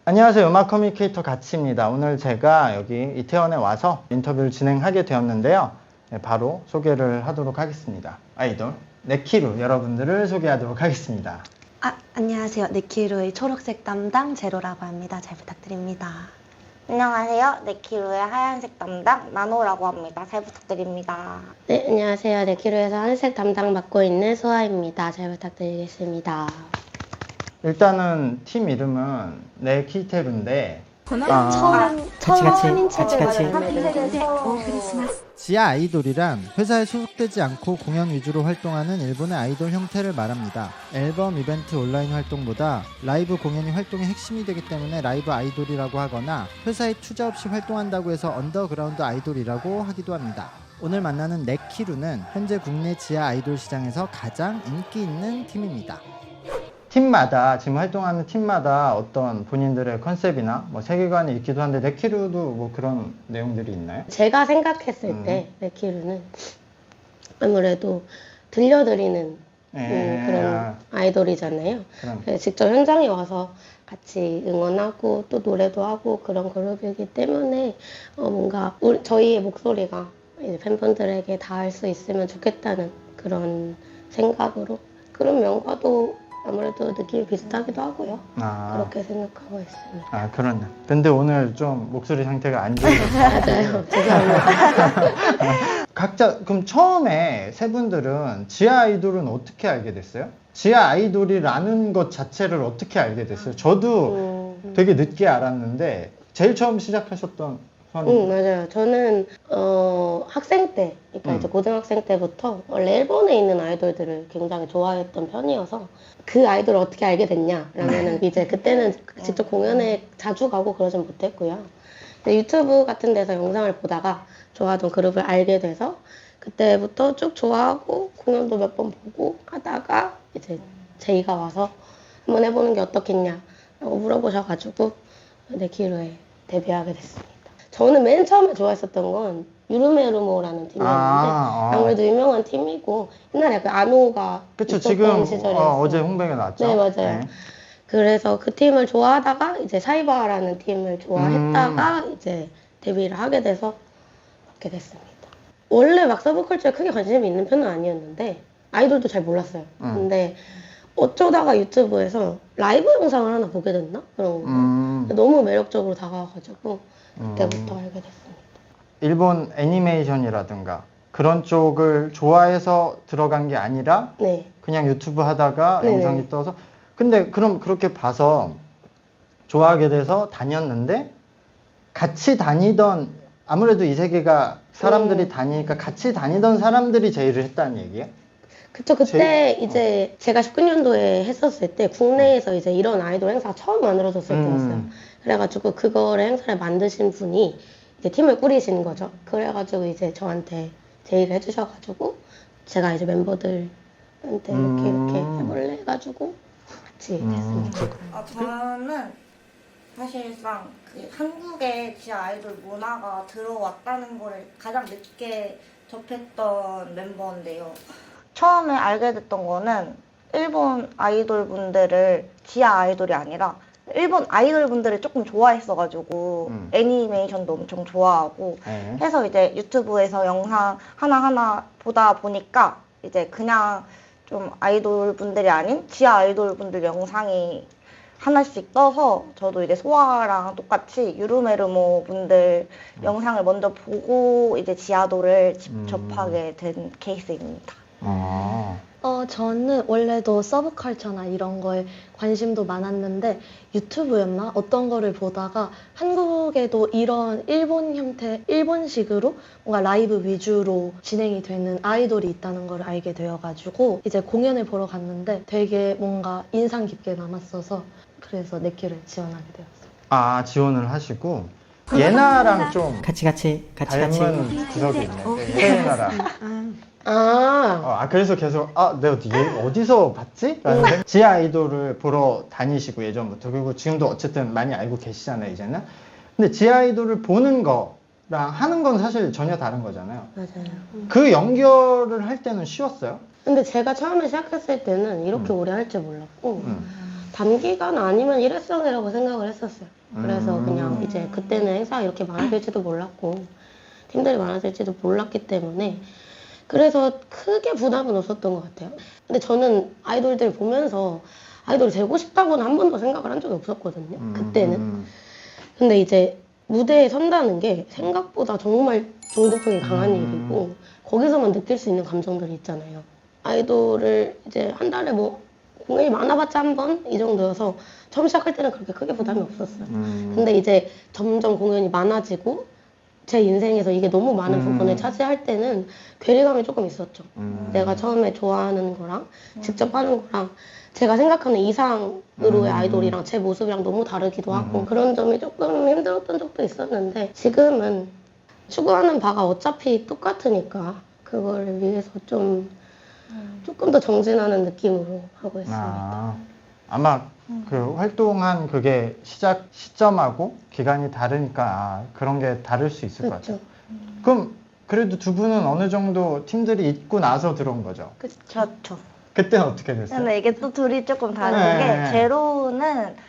안녕하세요. 음악 커뮤니케이터 가치입니다. 오늘 제가 여기 이태원에 와서 인터뷰를 진행하게 되었는데요. 네, 바로 소개를 하도록 하겠습니다. 아이돌 네키루 여러분들을 소개하도록 하겠습니다. 안녕하세요. 네키루의 초록색 담당 제로라고 합니다. 잘 부탁드립니다. 안녕하세요. 네키루의 하얀색 담당 나노라고 합니다. 잘 부탁드립니다. 네, 안녕하세요. 네키루에서 하늘색 담당 맡고 있는 소아입니다. 잘 부탁드리겠습니다. 일단은 팀 이름은 네키테루인데 처음인 체제가 지아 아이돌이란 회사에 소속되지 않고 공연 위주로 활동하는 일본의 아이돌 형태를 말합니다. 앨범, 이벤트, 온라인 활동보다 라이브 공연이 활동의 핵심이 되기 때문에 라이브 아이돌이라고 하거나 회사에 투자 없이 활동한다고 해서 언더그라운드 아이돌이라고 하기도 합니다. 오늘 만나는 네키루는 현재 국내 지아 아이돌 시장에서 가장 인기 있는 팀입니다. 팀마다 지금 활동하는 팀마다 어떤 본인들의 컨셉이나 뭐 세계관이 있기도 한데 네키루도 뭐 그런 내용들이 있나요? 제가 생각했을 때 네키루는 아무래도 들려드리는 그런 아이돌이잖아요. 그래서 직접 현장에 와서 같이 응원하고 또 노래도 하고 그런 그룹이기 때문에 뭔가 저희의 목소리가 이제 팬분들에게 닿을 수 있으면 좋겠다는 그런 생각으로 그런 면과도 아무래도 느낌이 비슷하기도 하고요. 그렇게 생각하고 있습니다. 그렇네. 근데 오늘 좀 목소리 상태가 안 좋으셔서 맞아요. 죄송합니다. 각자 그럼 처음에 세 분들은 지아 아이돌은 어떻게 알게 됐어요? 지아 아이돌이라는 것 자체를 어떻게 알게 됐어요? 저도 되게 늦게 알았는데 제일 처음 시작하셨던 맞아요. 저는 학생 때, 그러니까 이제 고등학생 때부터 원래 일본에 있는 아이돌들을 굉장히 좋아했던 편이어서 그 아이돌을 어떻게 알게 됐냐라면은 이제 그때는 직접 공연에 자주 가고 그러진 못했고요. 유튜브 같은 데서 영상을 보다가 좋아하던 그룹을 알게 돼서 그때부터 쭉 좋아하고 공연도 몇 번 보고 하다가 이제 제이가 와서 한번 해보는 게 어떻겠냐라고 물어보셔가지고 네키루에 데뷔하게 됐습니다. 저는 맨 처음에 좋아했었던 건 유르메루모라는 팀이었는데 아무래도 유명한 팀이고 옛날에 그 아노가 그쵸, 있었던 지금 시절이었어요. 어제 홍백에 나왔죠? 네, 맞아요. 네. 그래서 그 팀을 좋아하다가 이제 사이바라는 팀을 좋아했다가 이제 데뷔를 하게 돼서 그렇게 됐습니다. 원래 막 서브컬처에 크게 관심이 있는 편은 아니었는데 아이돌도 잘 몰랐어요. 근데 어쩌다가 유튜브에서 라이브 영상을 하나 보게 됐나? 그런 거. 너무 매력적으로 다가와가지고 그때부터 알게 됐습니다. 일본 애니메이션이라든가 그런 쪽을 좋아해서 들어간 게 아니라 그냥 유튜브 하다가 영상이 떠서 근데 그럼 그렇게 봐서 좋아하게 돼서 다녔는데 같이 다니던 아무래도 이 세계가 사람들이 다니니까 같이 다니던 사람들이 제의를 했다는 얘기예요? 그쵸, 그때 이제 제가 19년도에 했었을 때 국내에서 이제 이런 아이돌 행사가 처음 만들어졌을 때였어요. 그래가지고 그거를 행사를 만드신 분이 이제 팀을 꾸리신 거죠. 그래가지고 이제 저한테 제의를 해주셔가지고 제가 이제 멤버들한테 이렇게 해볼래 해가지고 같이 됐습니다. 저는 사실상 그 한국에 지아 아이돌 문화가 들어왔다는 거를 가장 늦게 접했던 멤버인데요. 처음에 알게 됐던 거는 일본 아이돌 분들을 지아 아이돌이 아니라 일본 아이돌 분들을 조금 좋아했어가지고 애니메이션도 엄청 좋아하고 해서 이제 유튜브에서 영상 하나하나 보다 보니까 이제 그냥 좀 아이돌 분들이 아닌 지아 아이돌 분들 영상이 하나씩 떠서 저도 이제 소아랑 똑같이 유르메르모 분들 영상을 먼저 보고 이제 지아도를 접하게 된 케이스입니다. 저는 원래도 서브컬처나 이런 거에 관심도 많았는데 유튜브였나? 어떤 거를 보다가 한국에도 이런 일본 형태, 일본식으로 뭔가 라이브 위주로 진행이 되는 아이돌이 있다는 걸 알게 되어가지고 이제 공연을 보러 갔는데 되게 뭔가 인상 깊게 남았어서 그래서 네키루에 지원하게 되었어요. 지원을 하시고 예나랑 좀 같이 닮은 구석이 있네. 예나랑. 그래서 계속 내가 얘 어디서 봤지? 라는 지아 아이돌을 보러 다니시고 예전부터 그리고 지금도 어쨌든 많이 알고 계시잖아요 이제는. 근데 지아 아이돌을 보는 거랑 하는 건 사실 전혀 다른 거잖아요. 맞아요. 그 연결을 할 때는 쉬웠어요? 근데 제가 처음에 시작했을 때는 이렇게 오래 할 줄 몰랐고 단기간 아니면 일회성이라고 생각을 했었어요. 그래서 그냥 이제 그때는 행사가 이렇게 많아질지도 몰랐고 팀들이 많아질지도 몰랐기 때문에 그래서 크게 부담은 없었던 것 같아요. 근데 저는 아이돌들 보면서 아이돌이 되고 싶다고는 한 번도 생각을 한 적이 없었거든요. 그때는. 근데 이제 무대에 선다는 게 생각보다 정말 중독성이 강한 일이고 거기서만 느낄 수 있는 감정들이 있잖아요. 아이돌을 이제 한 달에 뭐 공연이 많아봤자 한 번 이 정도여서 처음 시작할 때는 그렇게 크게 부담이 없었어요. 근데 이제 점점 공연이 많아지고 제 인생에서 이게 너무 많은 부분을 차지할 때는 괴리감이 조금 있었죠. 내가 처음에 좋아하는 거랑 직접 하는 거랑 제가 생각하는 이상으로의 아이돌이랑 제 모습이랑 너무 다르기도 하고 그런 점이 조금 힘들었던 적도 있었는데 지금은 추구하는 바가 어차피 똑같으니까 그걸 위해서 조금 더 정진하는 느낌으로 하고 있습니다. 아마 그 활동한 그게 시작 시점하고 기간이 다르니까 그런 게 다를 수 있을 것 같아요. 그럼 그래도 두 분은 어느 정도 팀들이 있고 나서 들어온 거죠? 그렇죠. 그때는 어떻게 됐어요? 근데 이게 또 둘이 조금 다른 게 제로는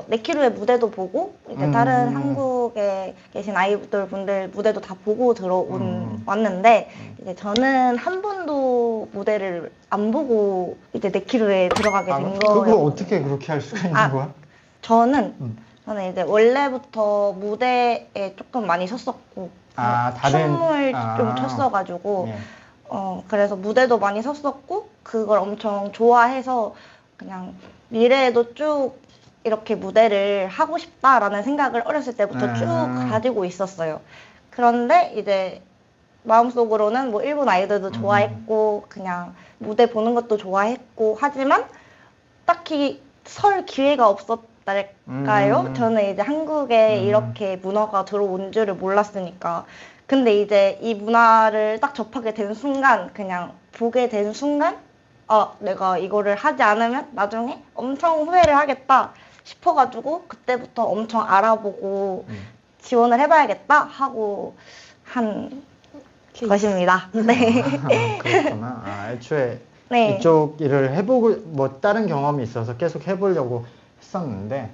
네키루의 무대도 보고 이제 다른 한국에 계신 아이돌 분들 무대도 다 보고 왔는데 이제 저는 한 번도 무대를 안 보고 이제 네키루에 들어가게 된 거예요. 그거 어떻게 그렇게 할 수가 있는 거야? 저는 이제 원래부터 무대에 조금 많이 섰었고 춤을 좀 췄어가지고 그래서 무대도 많이 섰었고 그걸 엄청 좋아해서 그냥 미래에도 쭉 이렇게 무대를 하고 싶다라는 생각을 어렸을 때부터 쭉 가지고 있었어요. 그런데 이제 마음속으로는 뭐 일본 아이돌도 좋아했고 그냥 무대 보는 것도 좋아했고 하지만 딱히 설 기회가 없었달까요? 저는 이제 한국에 이렇게 문화가 들어온 줄을 몰랐으니까. 근데 이제 이 문화를 딱 접하게 된 순간 그냥 보게 된 순간 내가 이거를 하지 않으면 나중에 엄청 후회를 하겠다 싶어가지고 그때부터 엄청 알아보고 지원을 해봐야겠다 하고 한 것입니다. 네. 그렇구나. 애초에 이쪽 일을 해보고 뭐 다른 경험이 있어서 계속 해보려고 했었는데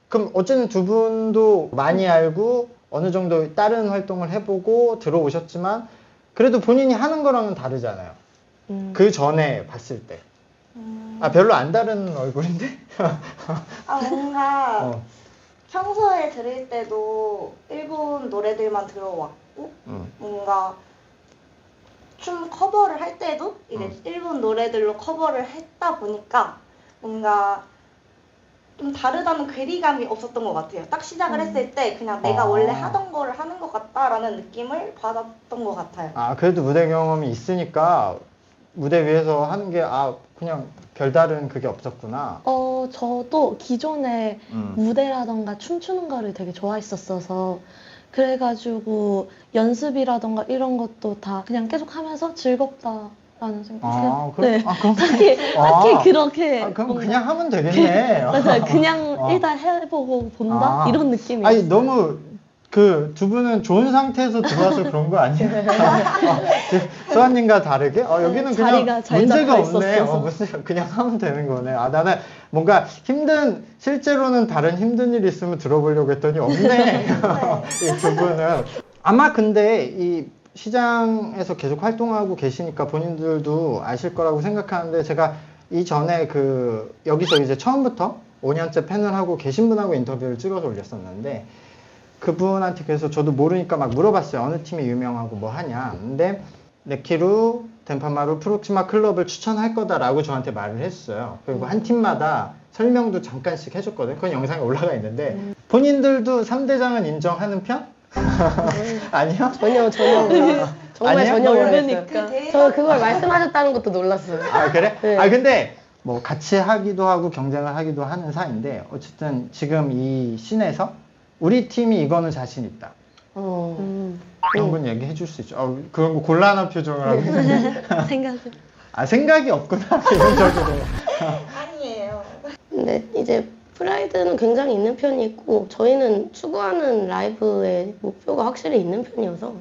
그럼 어쨌든 두 분도 많이 알고 어느 정도 다른 활동을 해보고 들어오셨지만 그래도 본인이 하는 거랑은 다르잖아요. 그 전에 봤을 때. 별로 안 다른 얼굴인데? 뭔가 평소에 들을 때도 일본 노래들만 들어왔고 뭔가 춤 커버를 할 때도 이제 일본 노래들로 커버를 했다 보니까 뭔가 좀 다르다는 괴리감이 없었던 것 같아요. 딱 시작을 했을 때 그냥 내가 원래 하던 거를 하는 것 같다라는 느낌을 받았던 것 같아요. 그래도 무대 경험이 있으니까 무대 위에서 하는 게 그냥 별다른 그게 없었구나. 저도 기존에 무대라던가 춤추는 거를 되게 좋아했었어서 그래가지고 연습이라던가 이런 것도 다 그냥 계속 하면서 즐겁다라는 생각. 그래? 네. 딱히 그렇게. 그럼 그냥 하면 되겠네. 맞아요. 그냥 일단 해보고 본다? 이런 느낌이에요. 아니, 너무 두 분은 좋은 상태에서 들어와서 그런 거 아니에요? 수아님과 다르게? 여기는 그냥 문제가 없네. 그냥 하면 되는 거네. 나는 뭔가 실제로는 다른 힘든 일이 있으면 들어보려고 했더니 없네. 이 두 분은. 아마 근데 이 시장에서 계속 활동하고 계시니까 본인들도 아실 거라고 생각하는데 제가 이전에 여기서 이제 처음부터 5년째 팬을 하고 계신 분하고 인터뷰를 찍어서 올렸었는데 그분한테 그래서 저도 모르니까 막 물어봤어요. 어느 팀이 유명하고 뭐 하냐. 근데 네키루, 덴파마루, 프록시마 클럽을 추천할 거다라고 저한테 말을 했어요. 그리고 한 팀마다 설명도 잠깐씩 해줬거든요. 그건 영상에 올라가 있는데 본인들도 3대장은 인정하는 편? 아니요? 전혀 정말 아니요? 전혀 모르니까 저 그걸 말씀하셨다는 것도 놀랐어요. 그래? 네. 근데 뭐 같이 하기도 하고 경쟁을 하기도 하는 사이인데 어쨌든 지금 이 씬에서 우리 팀이 이거는 자신 있다. 그런 건 얘기해 줄 수 있죠. 그런 거 곤란한 표정을 하고 있는데. 생각이 없구나, 기본적으로. 아니에요. 근데 이제 프라이드는 굉장히 있는 편이고 저희는 추구하는 라이브의 목표가 확실히 있는 편이어서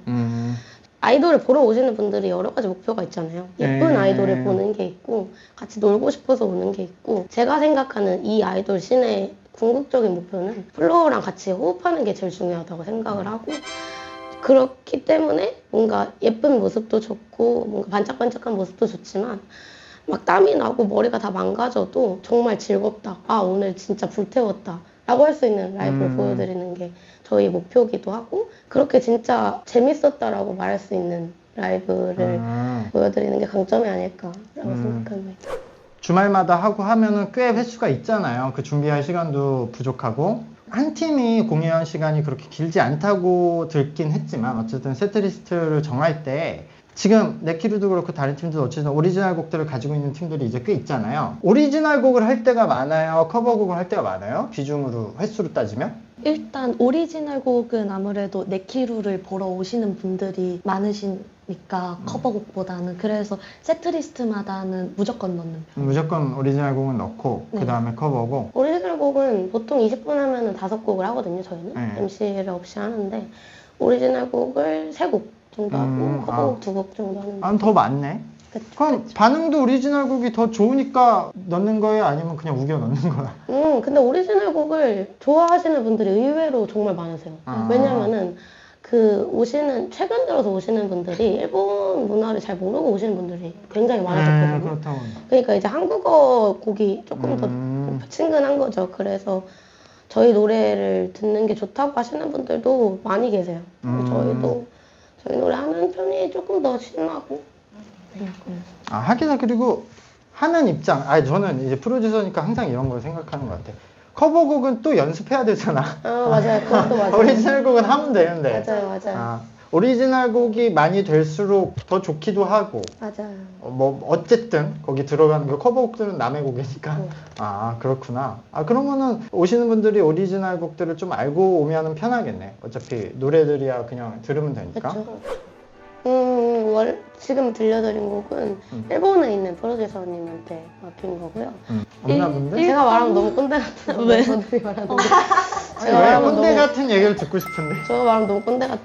아이돌을 보러 오시는 분들이 여러 가지 목표가 있잖아요. 예쁜 아이돌을 보는 게 있고 같이 놀고 싶어서 오는 게 있고 제가 생각하는 이 아이돌 씬의 궁극적인 목표는 플로어랑 같이 호흡하는 게 제일 중요하다고 생각을 하고 그렇기 때문에 뭔가 예쁜 모습도 좋고 뭔가 반짝반짝한 모습도 좋지만 막 땀이 나고 머리가 다 망가져도 정말 즐겁다. 아 오늘 진짜 불태웠다. 라고 할 수 있는 라이브를 보여드리는 게 저희 목표기도 하고 그렇게 진짜 재밌었다라고 말할 수 있는 라이브를 보여드리는 게 강점이 아닐까라고 생각합니다. 주말마다 하고 하면은 꽤 횟수가 있잖아요. 그 준비할 시간도 부족하고 한 팀이 공연 시간이 그렇게 길지 않다고 들긴 했지만 어쨌든 세트리스트를 정할 때 지금 네키루도 그렇고 다른 팀들도 어쨌든 오리지널 곡들을 가지고 있는 팀들이 이제 꽤 있잖아요. 오리지널 곡을 할 때가 많아요? 커버곡을 할 때가 많아요? 비중으로 횟수로 따지면? 일단 오리지널 곡은 아무래도 네키루를 보러 오시는 분들이 많으시니까 커버곡보다는 그래서 세트리스트마다는 무조건 넣는 편. 무조건 오리지널 곡은 넣고 네. 그 다음에 커버곡. 오리지널 곡은 보통 20분 하면은 5곡을 하거든요, 저희는. 네. MC를 없이 하는데 오리지널 곡을 3곡 정도 하고 커버곡 2곡 정도 하는데 더 많네. 그쵸, 그럼 반응도 오리지널 곡이 더 좋으니까 넣는 거예요? 아니면 그냥 우겨 넣는 거야? 근데 오리지널 곡을 좋아하시는 분들이 의외로 정말 많으세요. 왜냐면은 그 최근 들어서 오시는 분들이 일본 문화를 잘 모르고 오시는 분들이 굉장히 많아졌거든요. 그렇다고. 그러니까 이제 한국어 곡이 조금 더 친근한 거죠. 그래서 저희 노래를 듣는 게 좋다고 하시는 분들도 많이 계세요. 저희도 저희 노래 하는 편이 조금 더 신나고. 하기사 그리고 하는 입장. 저는 이제 프로듀서니까 항상 이런 걸 생각하는 것 같아. 커버곡은 또 연습해야 되잖아. 맞아요. 그것도 맞아요. 오리지널 곡은 하면 되는데. 맞아요. 오리지널 곡이 많이 될수록 더 좋기도 하고. 맞아요. 어쨌든 거기 들어가는 그 커버곡들은 남의 곡이니까. 그렇구나. 그러면은 오시는 분들이 오리지널 곡들을 좀 알고 오면은 편하겠네. 어차피 노래들이야 그냥 들으면 되니까. 그렇죠. 지금 들려드린 곡은 일본에 있는 프로듀서님한테 맡긴 거고요. 없나 본데? 제가 말하면 너무 꼰대 같은 왜? 분들이 말하는데 왜 꼰대 같은 얘기를 듣고 싶은데? 제가 말하면 너무 꼰대 같은